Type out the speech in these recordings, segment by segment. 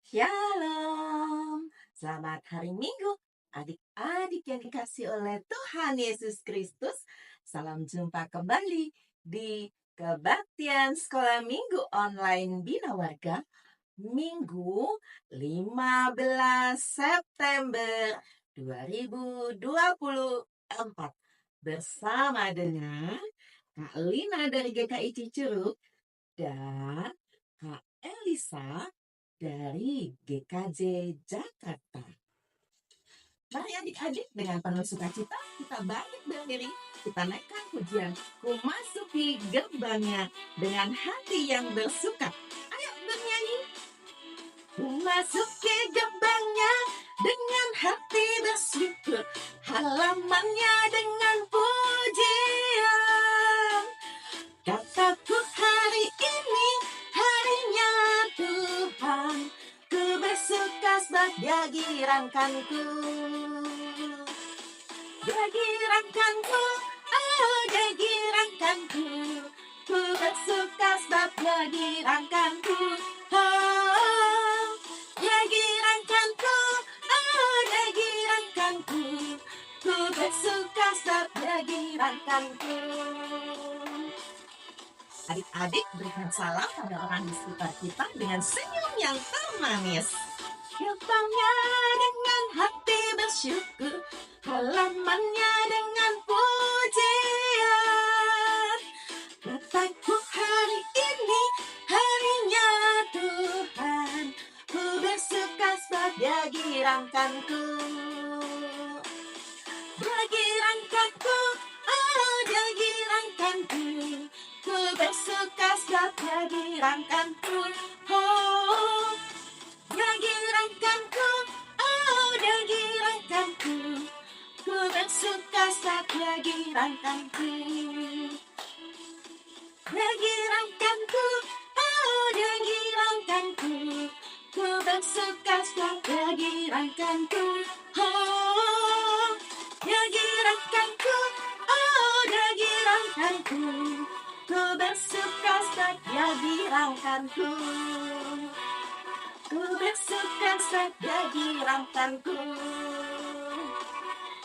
Shalom, selamat hari Minggu, adik-adik yang dikasih oleh Tuhan Yesus Kristus. Salam jumpa kembali di Kebaktian Sekolah Minggu Online Bina Warga, Minggu 15 September 2024. Bersama dengan Kak Lina dari GKI Cicurug dan Kak Elisa dari GKJ Jakarta. Mari adik-adik, dengan penuh sukacita kita bangkit berdiri, kita naikkan pujian Ku Masuki Gerbangnya dengan hati yang bersuka. Ayo bernyanyi. Ku masuki gerbangnya dengan hati bersyukur, halamannya dengan pujian. Kataku hari ini harinya Tuhan, ku bersuka sebab Dia girangkanku. Dia girangkanku, oh Dia girangkanku. Ku bersuka sebab Dia girangkanku. Oh, Dia girangkanku, oh Dia girangkanku. Ku bersuka sebab Dia girangkanku. Adik-adik, berikan salam pada orang di sekitar kita dengan senyum yang termanis. Gerbangnya dengan hati bersyukur, halamannya dengan pujian. Kataku hari ini harinya Tuhan, ku bersuka sebab Dia girangkanku. Dia girangkanku, oh Dia girangkanku. Ku bersuka sebab Dia girangkanku. Oh, Dia girangkanku, oh Dia girangkanku. Ku bersuka sebab Dia girangkanku. Dia girangkanku, oh Dia girangkanku. Ku bersuka sebab Dia girangkanku. Oh, Dia girangkanku, oh Dia girangkanku. Ku bersuka sebab Dia girangkanku. Ku bersuka sebab Dia girangkanku.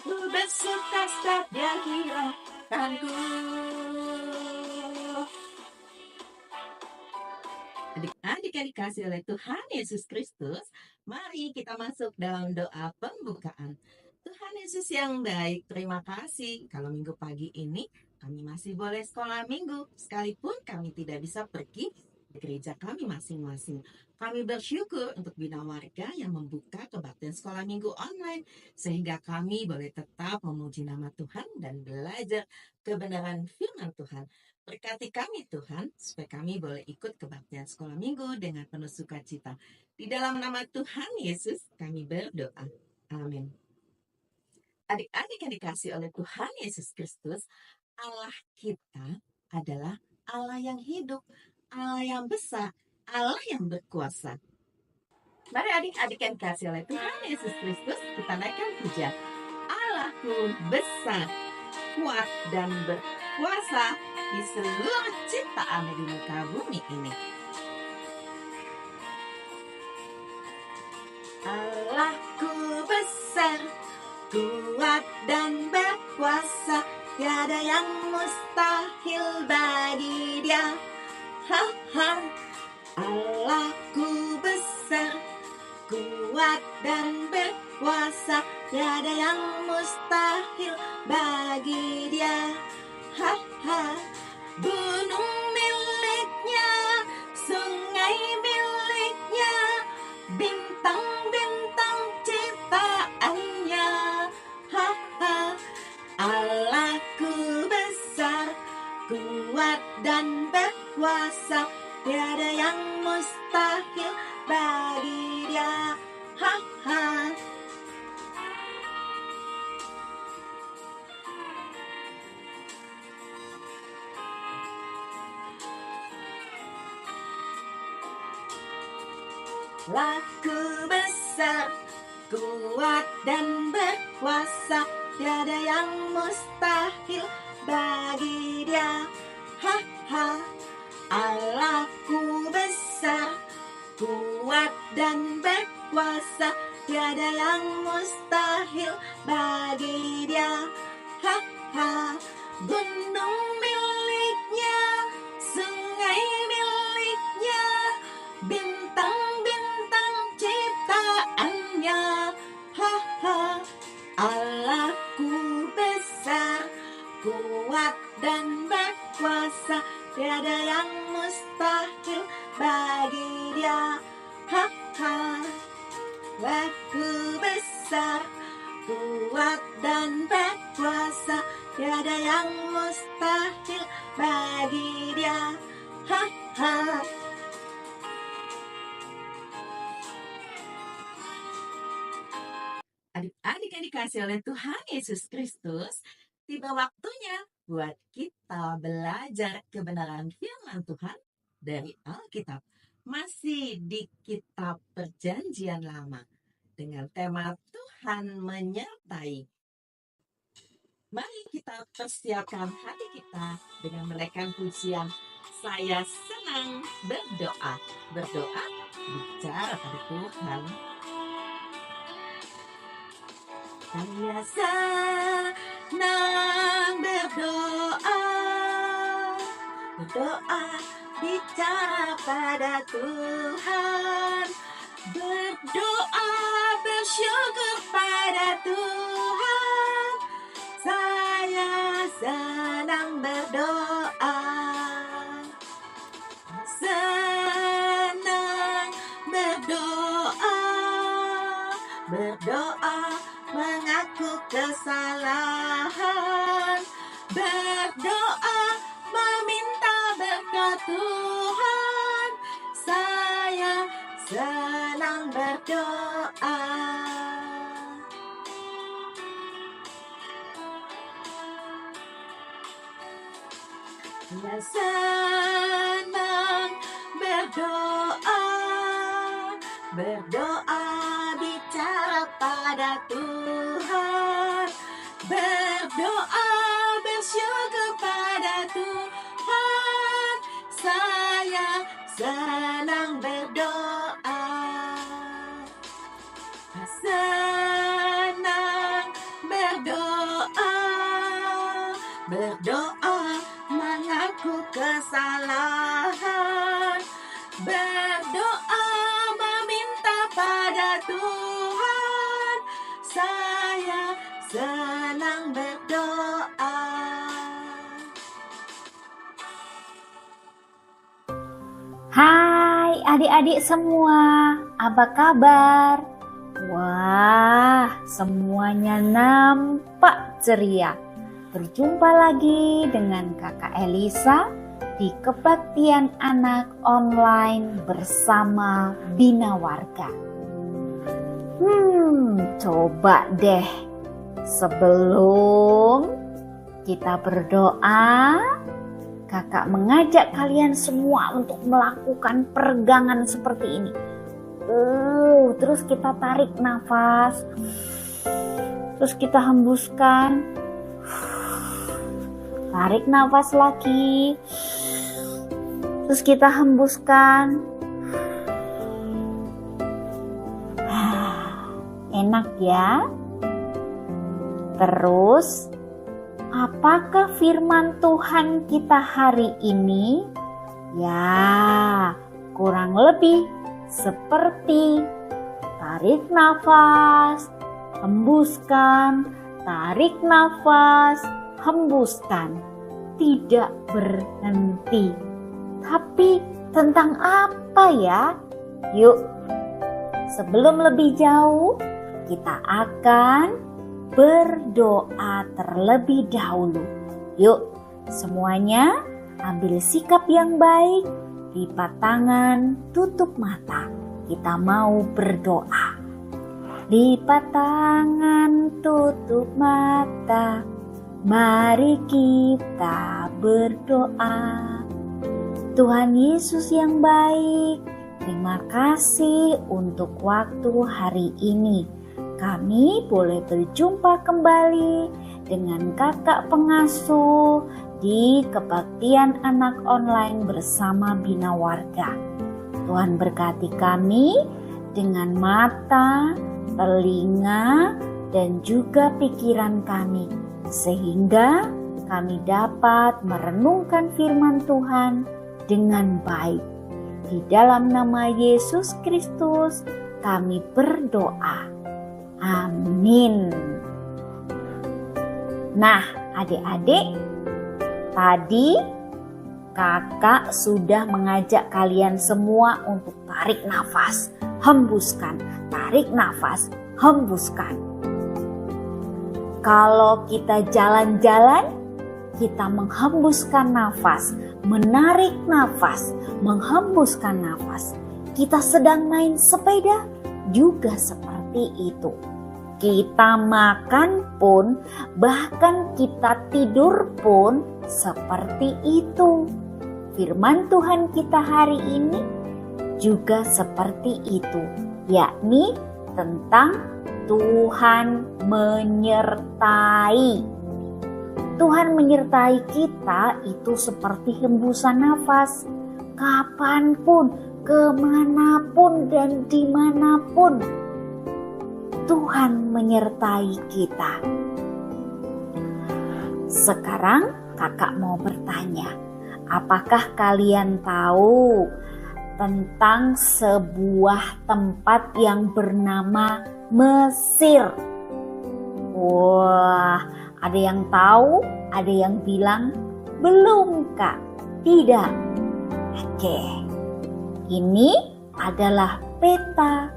Ku bersuka sebab Dia girangkanku. Adik-adik yang dikasih oleh Tuhan Yesus Kristus, mari kita masuk dalam doa pembukaan. Tuhan Yesus yang baik, terima kasih kalau minggu pagi ini kami masih boleh sekolah minggu, sekalipun kami tidak bisa pergi di gereja kami masing-masing. Kami bersyukur untuk Bina Warga yang membuka kebaktian sekolah minggu online, sehingga kami boleh tetap memuji nama Tuhan dan belajar kebenaran firman Tuhan. Berkati kami Tuhan, supaya kami boleh ikut kebaktian sekolah minggu dengan penuh sukacita. Di dalam nama Tuhan Yesus kami berdoa. Amin. Adik-adik yang dikasih oleh Tuhan Yesus Kristus, Allah kita adalah Allah yang hidup, Allah yang besar, Allah yang berkuasa. Mari adik-adik yang dikasih oleh Tuhan Yesus Kristus, kita naikkan pujian. Allahku besar, kuat dan berkuasa di seluruh ciptaan di muka bumi ini. Allahku besar, kuat dan berkuasa, tiada yang mustahil bagi Dia. Ha ha. Allahku besar, kuat dan berkuasa, tiada yang mustahil bagi Dia. Ha ha. Gunung miliknya, sungai miliknya, bintang-bintang ciptaannya. Ha ha. Allahku besar, kuat dan berkuasa, tiada yang mustahil bagi Dia. Ha ha. Allahku besar, kuat dan berkuasa, tiada yang mustahil bagi Dia. Ha ha. Allahku besar, kuat dan berkuasa, tiada yang mustahil bagi Dia. Ha ha, gunung miliknya, sungai miliknya, bintang-bintang ciptaannya. Ha ha, Allahku besar, kuat dan berkuasa, tiada yang mustahil bagi Dia. Ha ha, Allahku besar, kuat dan berkuasa, tiada yang mustahil bagi Dia. Ha ha. Adik-adik yang dikasih oleh Tuhan Yesus Kristus, tiba waktunya buat kita belajar kebenaran firman Tuhan dari Alkitab. Masih di kitab Perjanjian Lama dengan tema Tuhan menyertai. Mari kita persiapkan hati kita dengan menaikkan pujian Saya Senang Berdoa. Berdoa bicara pada Tuhan. Saya senang berdoa, berdoa bicara pada Tuhan, berdoa bersyukur pada Tuhan. Saya senang berdoa, senang berdoa, berdoa mengaku kesalahan, berdoa meminta berkat Tuhan. Saya senang berdoa. Saya senang berdoa, berdoa bicara pada Tuhan, berdoa bersyukur pada Tuhan. Saya senang berdoa, senang berdoa, berdoa mengaku kesalahan, berdoa meminta pada Tuhan. Saya senang berdoa. Hai adik-adik semua, apa kabar? Wah, semuanya nampak ceria. Berjumpa lagi dengan Kakak Elisa di Kebaktian Anak Online bersama Bina Warga. Coba deh, sebelum kita berdoa, Kakak mengajak kalian semua untuk melakukan peregangan seperti ini. Terus kita tarik nafas, terus kita hembuskan. Tarik nafas lagi, terus kita hembuskan. Enak ya? Terus, apakah firman Tuhan kita hari ini? Ya, kurang lebih seperti tarik nafas, hembuskan, tarik nafas, hembuskan, tidak berhenti. Tapi tentang apa ya? Yuk, sebelum lebih jauh, kita akan berdoa terlebih dahulu. Yuk, semuanya ambil sikap yang baik, lipat tangan, tutup mata. Kita mau berdoa. Lipat tangan, tutup mata. Mari kita berdoa. Tuhan Yesus yang baik, terima kasih untuk waktu hari ini. Kami boleh berjumpa kembali dengan kakak pengasuh di Kebaktian Anak Online bersama Bina Warga. Tuhan berkati kami dengan mata, telinga, dan juga pikiran kami, sehingga kami dapat merenungkan firman Tuhan dengan baik. Di dalam nama Yesus Kristus kami berdoa. Amin. Nah, adik-adik, tadi kakak sudah mengajak kalian semua untuk tarik nafas, hembuskan, tarik nafas, hembuskan. Kalau kita jalan-jalan, kita menghembuskan nafas, menarik nafas, menghembuskan nafas. Kita sedang main sepeda juga seperti itu. Kita makan pun, bahkan kita tidur pun seperti itu. Firman Tuhan kita hari ini juga seperti itu, yakni tentang Tuhan menyertai. Tuhan menyertai kita itu seperti hembusan nafas. Kapanpun, kemanapun, dan dimanapun, Tuhan menyertai kita. Sekarang kakak mau bertanya, apakah kalian tahu tentang sebuah tempat yang bernama Mesir? Wah, ada yang tahu, ada yang bilang belum kak, tidak. Oke, ini adalah peta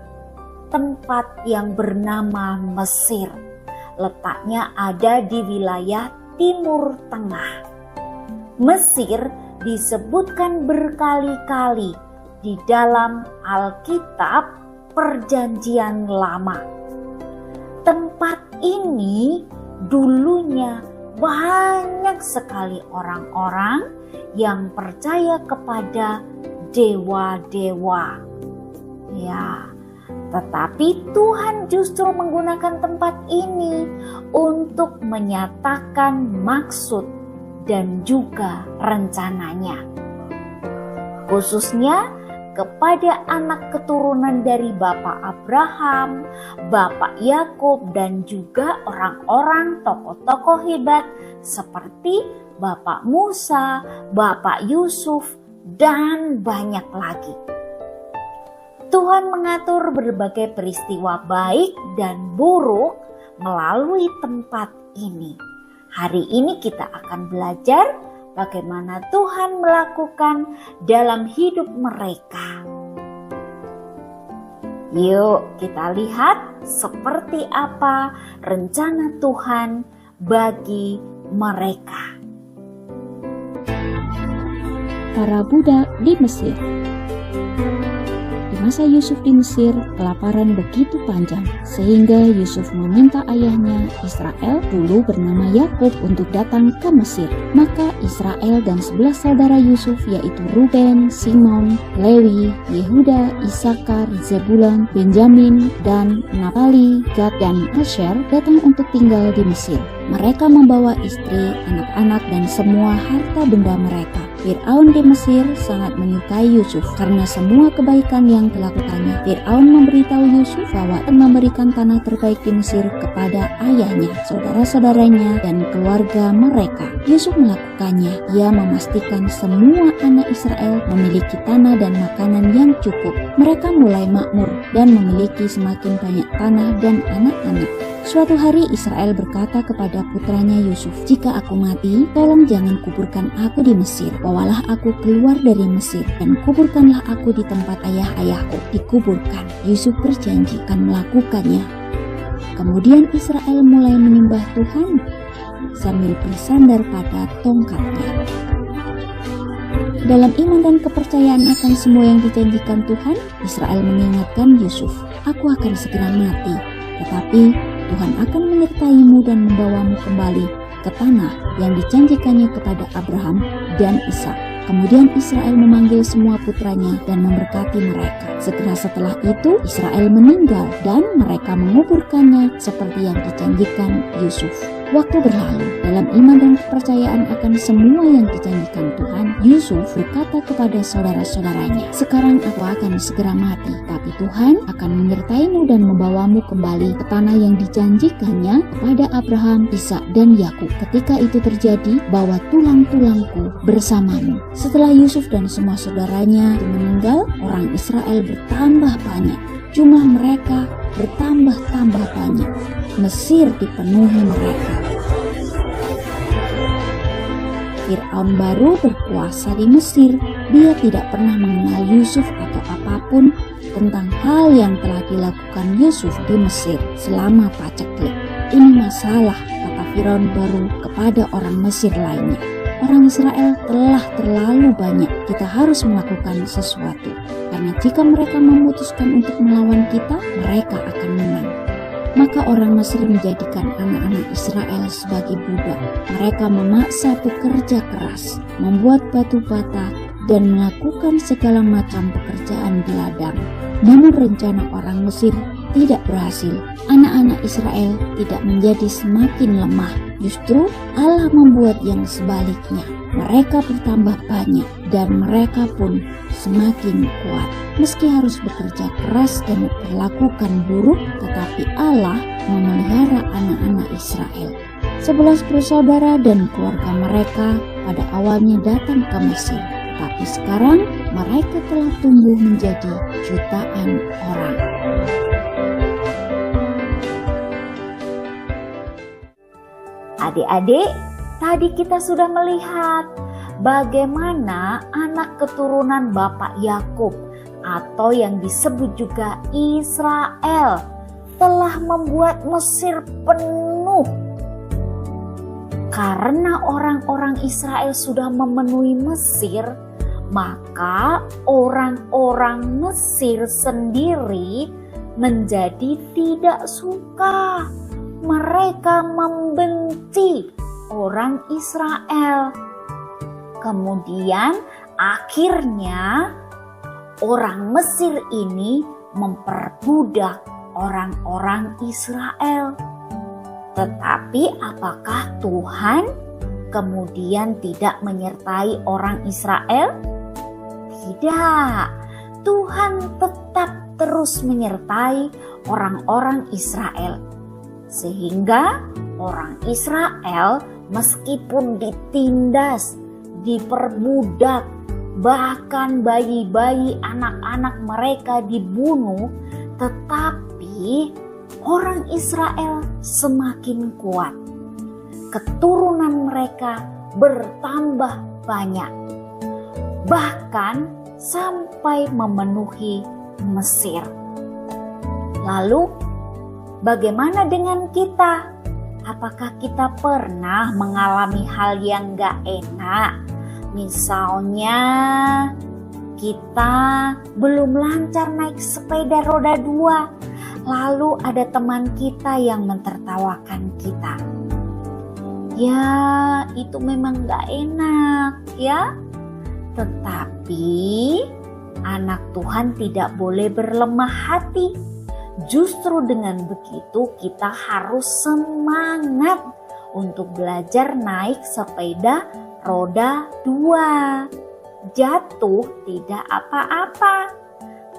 tempat yang bernama Mesir. Letaknya ada di wilayah Timur Tengah. Mesir disebutkan berkali-kali di dalam Alkitab Perjanjian Lama. Tempat ini dulunya banyak sekali orang-orang yang percaya kepada dewa-dewa. Ya, tetapi Tuhan justru menggunakan tempat ini untuk menyatakan maksud dan juga rencananya. Khususnya kepada anak keturunan dari Bapak Abraham, Bapak Yakub, dan juga orang-orang tokoh-tokoh hebat seperti Bapak Musa, Bapak Yusuf, dan banyak lagi. Tuhan mengatur berbagai peristiwa baik dan buruk melalui tempat ini. Hari ini kita akan belajar bagaimana Tuhan melakukan dalam hidup mereka. Yuk kita lihat seperti apa rencana Tuhan bagi mereka. Para budak di Mesir. Di masa Yusuf di Mesir, kelaparan begitu panjang sehingga Yusuf meminta ayahnya Israel, dulu bernama Yakub, untuk datang ke Mesir. Maka Israel dan 11 saudara Yusuf, yaitu Ruben, Simon, Lewi, Yehuda, Isakar, Zebulon, Benjamin, dan Naftali, Gad, dan Asher datang untuk tinggal di Mesir. Mereka membawa istri, anak-anak, dan semua harta benda mereka. Fir'aun di Mesir sangat menyukai Yusuf karena semua kebaikan yang dilakukannya. Fir'aun memberitahu Yusuf bahwa akan memberikan tanah terbaik di Mesir kepada ayahnya, saudara-saudaranya, dan keluarga mereka. Yusuf melakukannya. Ia memastikan semua anak Israel memiliki tanah dan makanan yang cukup. Mereka mulai makmur dan memiliki semakin banyak tanah dan anak-anak. Suatu hari Israel berkata kepada putranya Yusuf, "Jika aku mati, tolong jangan kuburkan aku di Mesir. Bawalah aku keluar dari Mesir dan kuburkanlah aku di tempat ayah-ayahku dikuburkan." Yusuf berjanji akan melakukannya. Kemudian Israel mulai menyembah Tuhan sambil bersandar pada tongkatnya. Dalam iman dan kepercayaan akan semua yang dijanjikan Tuhan, Israel mengingatkan Yusuf, "Aku akan segera mati, tetapi Tuhan akan menyertaimu dan membawamu kembali ke tanah yang dijanjikannya kepada Abraham dan Ishak." Kemudian Israel memanggil semua putranya dan memberkati mereka. Segera setelah itu Israel meninggal dan mereka menguburkannya seperti yang dijanjikan Yusuf. Waktu berlalu, dalam iman dan kepercayaan akan semua yang dijanjikan Tuhan, Yusuf berkata kepada saudara-saudaranya, "Sekarang aku akan segera mati, tapi Tuhan akan menyertaimu dan membawamu kembali ke tanah yang dijanjikannya kepada Abraham, Ishak, dan Yakub. Ketika itu terjadi, bawa tulang-tulangku bersamamu." Setelah Yusuf dan semua saudaranya itu meninggal, orang Israel bertambah banyak. Jumlah mereka bertambah-tambah banyak. Mesir dipenuhi mereka. Fir'aun baru berkuasa di Mesir. Dia tidak pernah mengenal Yusuf atau apapun tentang hal yang telah dilakukan Yusuf di Mesir selama paceklik. "Ini masalah," kata Fir'aun baru kepada orang Mesir lainnya. "Orang Israel telah terlalu banyak. Kita harus melakukan sesuatu. Karena jika mereka memutuskan untuk melawan kita, mereka akan menang." Maka orang Mesir menjadikan anak-anak Israel sebagai budak. Mereka memaksa bekerja keras, membuat batu bata, dan melakukan segala macam pekerjaan di ladang. Namun rencana orang Mesir tidak berhasil. Anak-anak Israel tidak menjadi semakin lemah. Justru Allah membuat yang sebaliknya. Mereka bertambah banyak dan mereka pun semakin kuat. Meski harus bekerja keras dan diperlakukan buruk, tetapi Allah memelihara anak-anak Israel. 11 bersaudara dan keluarga mereka pada awalnya datang ke Mesir, tapi sekarang mereka telah tumbuh menjadi jutaan orang. Adik-adik, tadi kita sudah melihat bagaimana anak keturunan Bapak Yakub atau yang disebut juga Israel telah membuat Mesir penuh. Karena orang-orang Israel sudah memenuhi Mesir, maka orang-orang Mesir sendiri menjadi tidak suka. Mereka membenci orang Israel. Kemudian akhirnya orang Mesir ini memperbudak orang-orang Israel. Tetapi apakah Tuhan kemudian tidak menyertai orang Israel? Tidak. Tuhan tetap terus menyertai orang-orang Israel. Sehingga orang Israel meskipun ditindas, diperbudak, bahkan bayi-bayi anak-anak mereka dibunuh, tetapi orang Israel semakin kuat. Keturunan mereka bertambah banyak, bahkan sampai memenuhi Mesir. Lalu bagaimana dengan kita? Apakah kita pernah mengalami hal yang gak enak? Misalnya kita belum lancar naik sepeda roda 2, lalu ada teman kita yang mentertawakan kita. Ya, itu memang gak enak ya. Tetapi anak Tuhan tidak boleh berlemah hati. Justru dengan begitu kita harus semangat untuk belajar naik sepeda roda 2. Jatuh tidak apa-apa,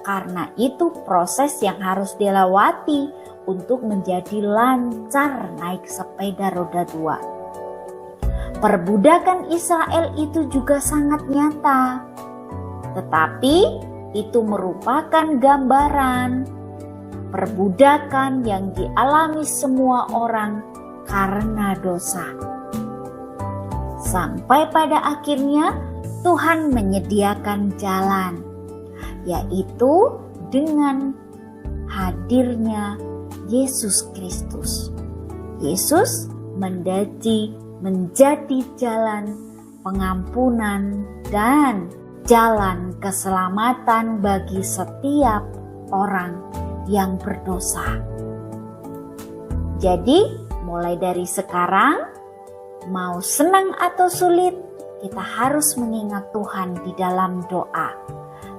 karena itu proses yang harus dilewati untuk menjadi lancar naik sepeda roda 2. Perbudakan Israel itu juga sangat nyata, tetapi itu merupakan gambaran perbudakan yang dialami semua orang karena dosa. Sampai pada akhirnya Tuhan menyediakan jalan, yaitu dengan hadirnya Yesus Kristus. Yesus menjadi jalan pengampunan dan jalan keselamatan bagi setiap orang yang berdosa. Jadi mulai dari sekarang, mau senang atau sulit, kita harus mengingat Tuhan di dalam doa.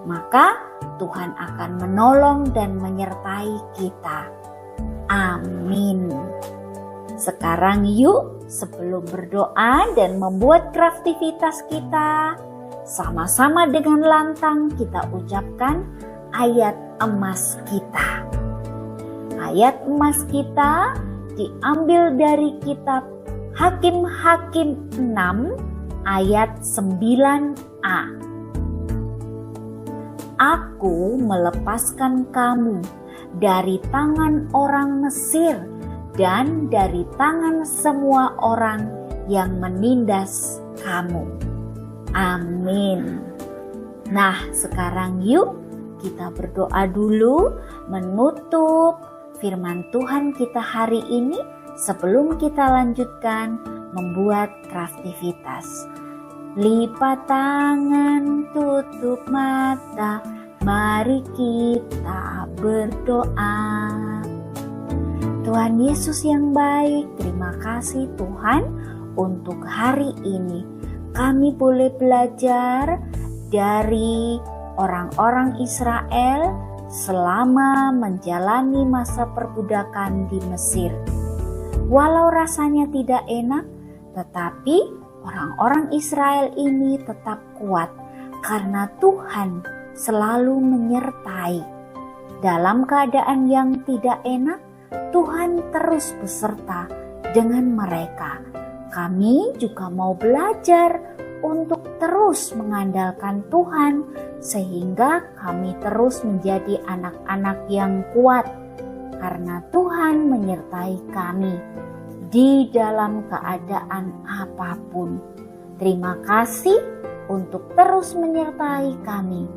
Maka Tuhan akan menolong dan menyertai kita. Amin. Sekarang yuk, sebelum berdoa dan membuat kreativitas kita, sama-sama dengan lantang kita ucapkan ayat emas kita. Ayat emas kita diambil dari kitab Hakim-Hakim 6 ayat 9a. Aku melepaskan kamu dari tangan orang Mesir dan dari tangan semua orang yang menindas kamu. Amin. Nah, sekarang yuk kita berdoa dulu menutup firman Tuhan kita hari ini sebelum kita lanjutkan membuat kreativitas. Lipat tangan, tutup mata, mari kita berdoa. Tuhan Yesus yang baik, terima kasih Tuhan untuk hari ini. Kami boleh belajar dari orang-orang Israel selama menjalani masa perbudakan di Mesir. Walau rasanya tidak enak, tetapi orang-orang Israel ini tetap kuat karena Tuhan selalu menyertai. Dalam keadaan yang tidak enak, Tuhan terus beserta dengan mereka. Kami juga mau belajar untuk terus mengandalkan Tuhan sehingga kami terus menjadi anak-anak yang kuat karena Tuhan menyertai kami di dalam keadaan apapun. Terima kasih untuk terus menyertai kami.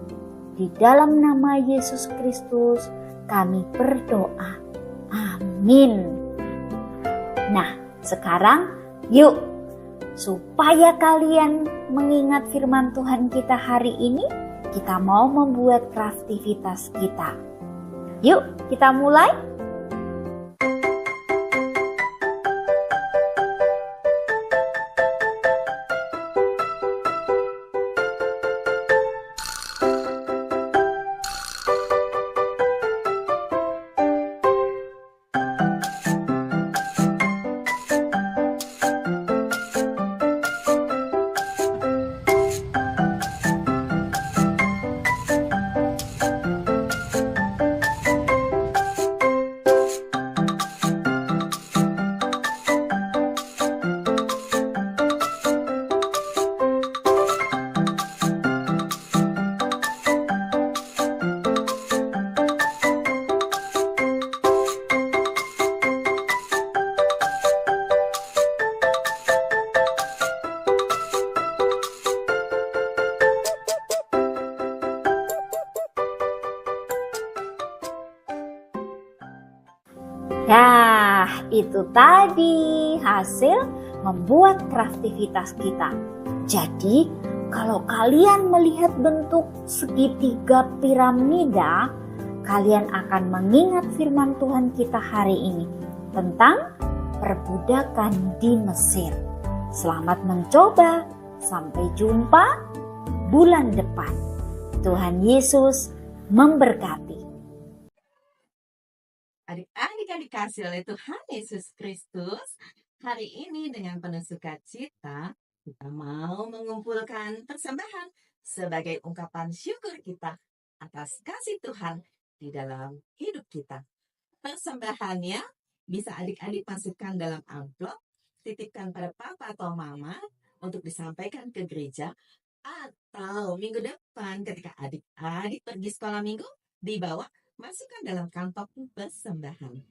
Di dalam nama Yesus Kristus kami berdoa. Amin. Nah, sekarang yuk, supaya kalian mengingat firman Tuhan kita hari ini, kita mau membuat kreativitas kita. Yuk, kita mulai. Nah, itu tadi hasil membuat kreativitas kita. Jadi, kalau kalian melihat bentuk segitiga piramida, kalian akan mengingat firman Tuhan kita hari ini tentang perbudakan di Mesir. Selamat mencoba. Sampai jumpa bulan depan. Tuhan Yesus memberkati. Adik-adik yang dikasih oleh Tuhan Yesus Kristus, hari ini dengan penuh sukacita kita mau mengumpulkan persembahan sebagai ungkapan syukur kita atas kasih Tuhan di dalam hidup kita. Persembahannya bisa adik-adik masukkan dalam amplop, titipkan pada papa atau mama untuk disampaikan ke gereja, atau minggu depan ketika adik-adik pergi sekolah minggu, dibawa masukkan dalam kantong persembahan.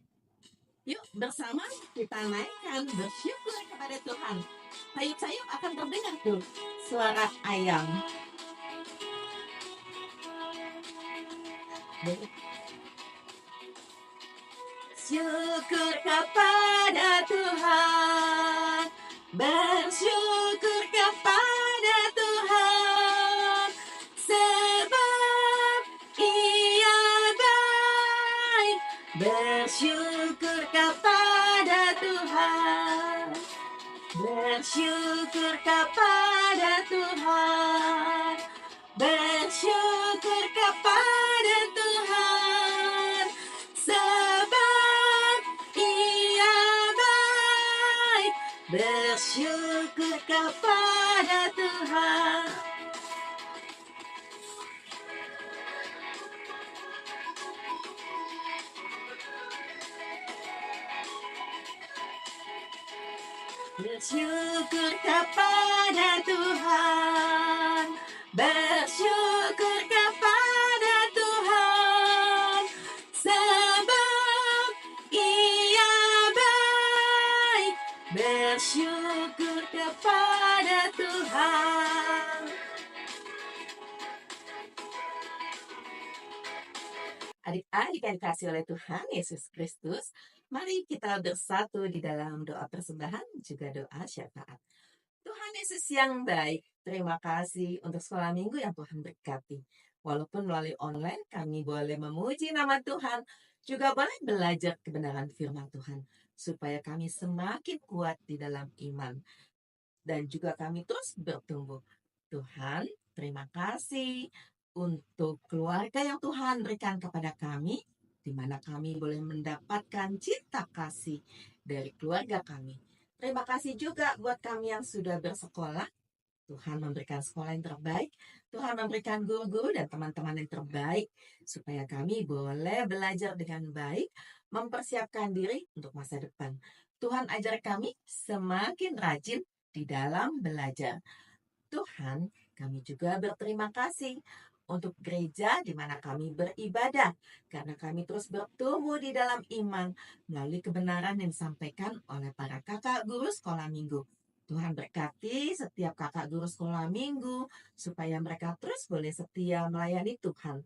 Yuk bersama kita naikkan bersyukur kepada Tuhan. Sayup-sayup akan terdengar tuh suara ayam. Syukur kepada Tuhan, bersyukur kepada Tuhan, sebab Ia baik. Bersyukur kepada Tuhan, bersyukur kepada Tuhan, bersyukur kepada Tuhan, sebab Ia baik. bersyukur kepada Tuhan. Bersyukur kepada Tuhan, bersyukur kepada Tuhan, sebab Ia baik. Bersyukur kepada Tuhan. Adik-adik yang dikasih oleh Tuhan Yesus Kristus, mari kita bersatu di dalam doa persembahan juga doa syafaat. Tuhan Yesus yang baik, terima kasih untuk sekolah minggu yang Tuhan berkati. Walaupun melalui online kami boleh memuji nama Tuhan, juga boleh belajar kebenaran firman Tuhan, supaya kami semakin kuat di dalam iman. Dan juga kami terus bertumbuh. Tuhan, terima kasih untuk keluarga yang Tuhan berikan kepada kami, di mana kami boleh mendapatkan cinta kasih dari keluarga kami. Terima kasih juga buat kami yang sudah bersekolah. Tuhan memberikan sekolah yang terbaik, Tuhan memberikan guru-guru dan teman-teman yang terbaik, supaya kami boleh belajar dengan baik, mempersiapkan diri untuk masa depan. Tuhan ajar kami semakin rajin di dalam belajar. Tuhan, kami juga berterima kasih untuk gereja di mana kami beribadah, karena kami terus bertumbuh di dalam iman melalui kebenaran yang disampaikan oleh para kakak guru sekolah minggu. Tuhan berkati setiap kakak guru sekolah minggu, supaya mereka terus boleh setia melayani Tuhan.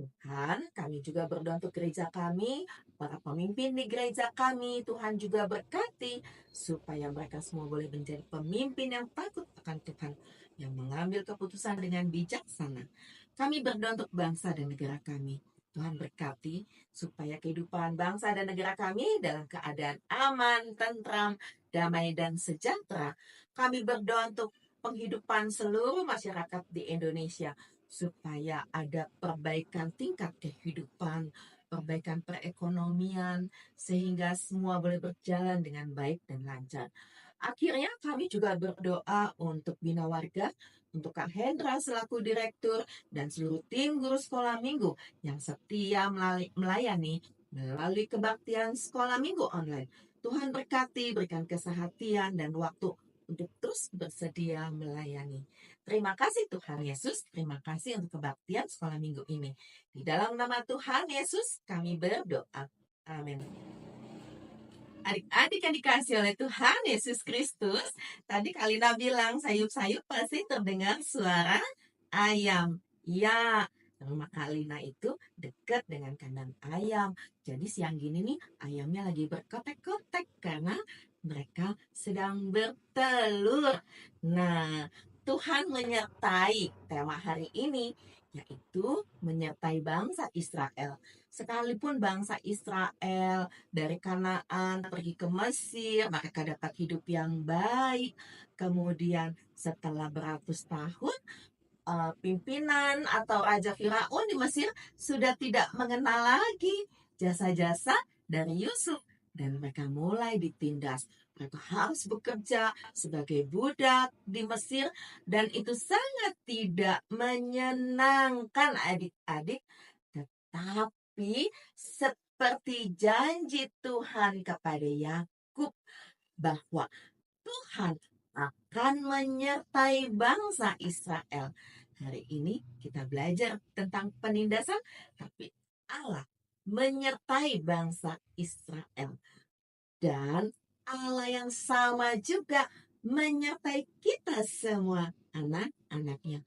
Tuhan, kami juga berdoa untuk gereja kami, para pemimpin di gereja kami, Tuhan juga berkati, supaya mereka semua boleh menjadi pemimpin yang takut akan Tuhan, yang mengambil keputusan dengan bijaksana. Kami berdoa untuk bangsa dan negara kami. Tuhan berkati supaya kehidupan bangsa dan negara kami dalam keadaan aman, tentram, damai, dan sejahtera. Kami berdoa untuk penghidupan seluruh masyarakat di Indonesia, supaya ada perbaikan tingkat kehidupan, perbaikan perekonomian, sehingga semua boleh berjalan dengan baik dan lancar. Akhirnya kami juga berdoa untuk Bina Warga, untuk Kak Hendra selaku direktur, dan seluruh tim guru sekolah minggu yang setia melayani melalui kebaktian sekolah minggu online. Tuhan berkati, berikan kesehatan dan waktu untuk terus bersedia melayani. Terima kasih Tuhan Yesus, terima kasih untuk kebaktian sekolah minggu ini. Di dalam nama Tuhan Yesus kami berdoa. Amin. Adik-adik yang dikasih oleh Tuhan Yesus Kristus, tadi Kalina bilang sayup-sayup pasti terdengar suara ayam. Ya, rumah Kalina itu dekat dengan kandang ayam. Jadi siang gini nih ayamnya lagi berkotek-kotek karena mereka sedang bertelur. Nah, Tuhan menyertai tema hari ini, yaitu menyertai bangsa Israel. Sekalipun bangsa Israel dari Kanaan pergi ke Mesir, mereka dapat hidup yang baik. Kemudian setelah beratus tahun, pimpinan atau Raja Firaun di Mesir sudah tidak mengenal lagi jasa-jasa dari Yusuf. Dan mereka mulai ditindas. Mereka harus bekerja sebagai budak di Mesir. Dan itu sangat tidak menyenangkan adik-adik. Tetapi seperti janji Tuhan kepada Yakub bahwa Tuhan akan menyertai bangsa Israel. Hari ini kita belajar tentang penindasan, tapi Allah menyertai bangsa Israel. Dan Allah yang sama juga menyertai kita semua, anak-anaknya.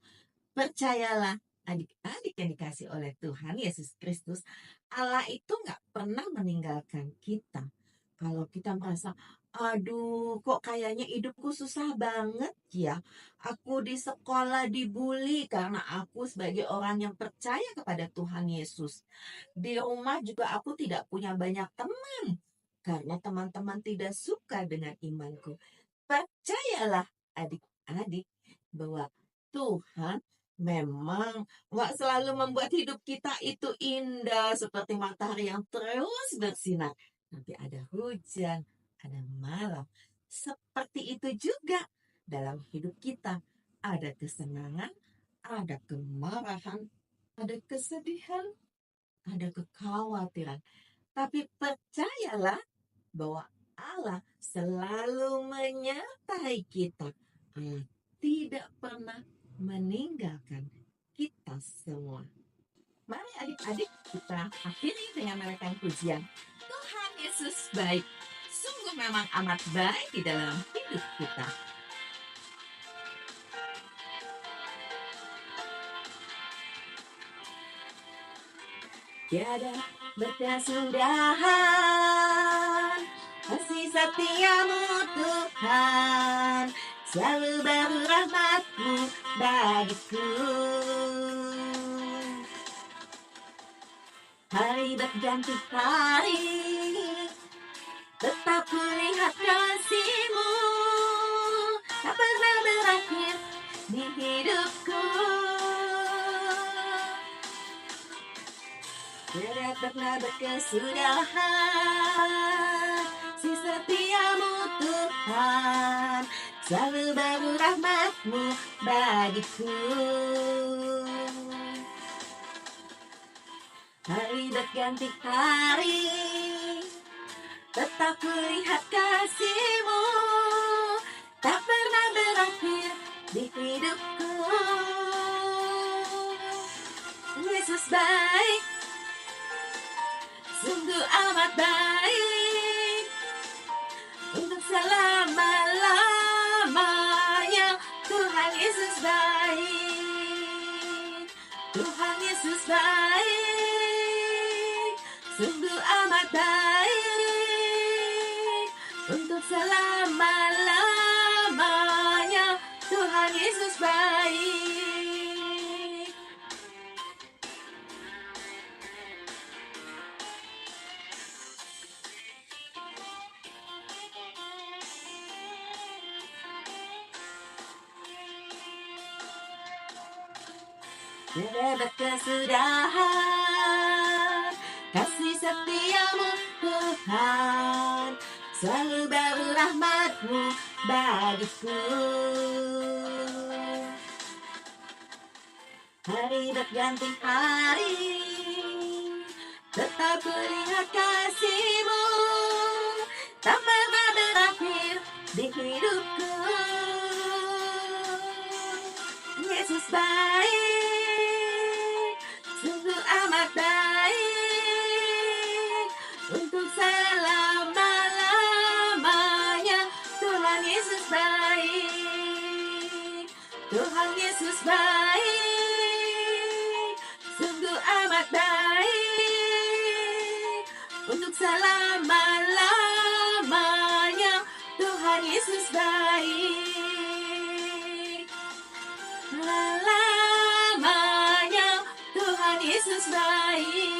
Percayalah, adik-adik yang dikasih oleh Tuhan Yesus Kristus, Allah itu gak pernah meninggalkan kita. Kalau kita merasa, aduh kok kayaknya hidupku susah banget ya. Aku di sekolah dibully karena aku sebagai orang yang percaya kepada Tuhan Yesus. Di rumah juga aku tidak punya banyak teman karena teman-teman tidak suka dengan imanku. Percayalah adik-adik bahwa Tuhan memang gak selalu membuat hidup kita itu indah seperti matahari yang terus bersinar. Tapi ada hujan, ada malam. seperti itu juga dalam hidup kita. Ada kesenangan, ada kemarahan, ada kesedihan, ada kekhawatiran. Tapi percayalah bahwa Allah selalu menyertai kita. Allah tidak pernah meninggalkan kita semua. Mari adik-adik kita akhiri dengan menaikkan pujian. Tuhan Yesus baik. Sungguh memang amat baik di dalam hidup kita. Tiada berkesudahan kasih setiamu Tuhan, selalu baru rahmat-Mu bagiku. Hari berganti hari, tetap kulihat kasih-Mu, tak pernah berakhir di hidupku. Tidak pernah berkesudahan si setiamu Tuhan, selalu baru rahmat-Mu bagiku. Hari berganti hari, tetap kulihat kasih-Mu, tak pernah berakhir di hidupku. Yesus baik, sungguh amat baik, untuk selama-lamanya. Tuhan Yesus baik, Tuhan Yesus baik, sungguh amat baik, untuk selama-lamanya. Tuhan Yesus baik. Tidak berkesudahan kasih setiamu Tuhan, selalu baru rahmat-Mu bagiku. Hari berganti hari, tetap kulihat kasih-Mu, tak pernah berakhir di hidupku. Yesus baik, sungguh amat baik, untuk selama-lamanya. Tuhan Yesus baik, Tuhan Yesus baik, sungguh amat baik, untuk selama-lamanya. Tuhan Yesus baik, lamanya. Tuhan Yesus baik,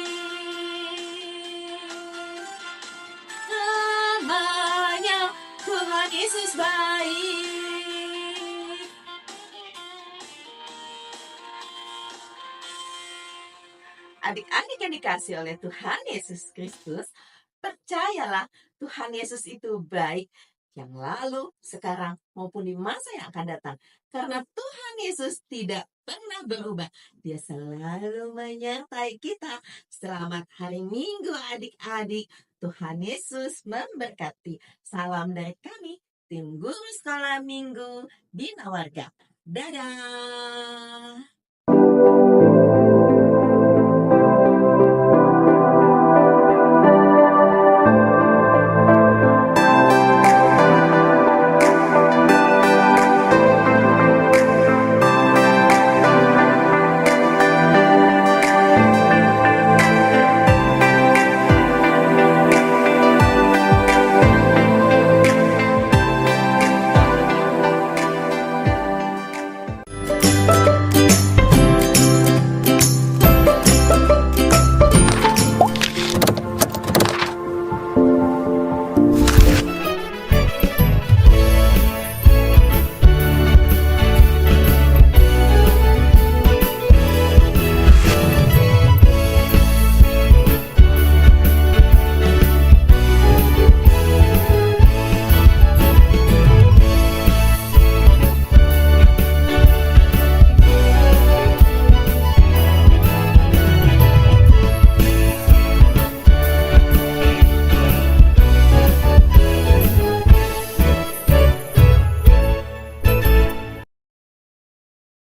lamanya. Tuhan Yesus baik. Adik-adik yang dikasihi oleh Tuhan Yesus Kristus, percayalah Tuhan Yesus itu baik, yang lalu, sekarang, maupun di masa yang akan datang. Karena Tuhan Yesus tidak pernah berubah. Dia selalu menyertai kita. Selamat hari Minggu adik-adik. Tuhan Yesus memberkati. Salam dari kami, tim Guru Sekolah Minggu Bina Warga. Dadah!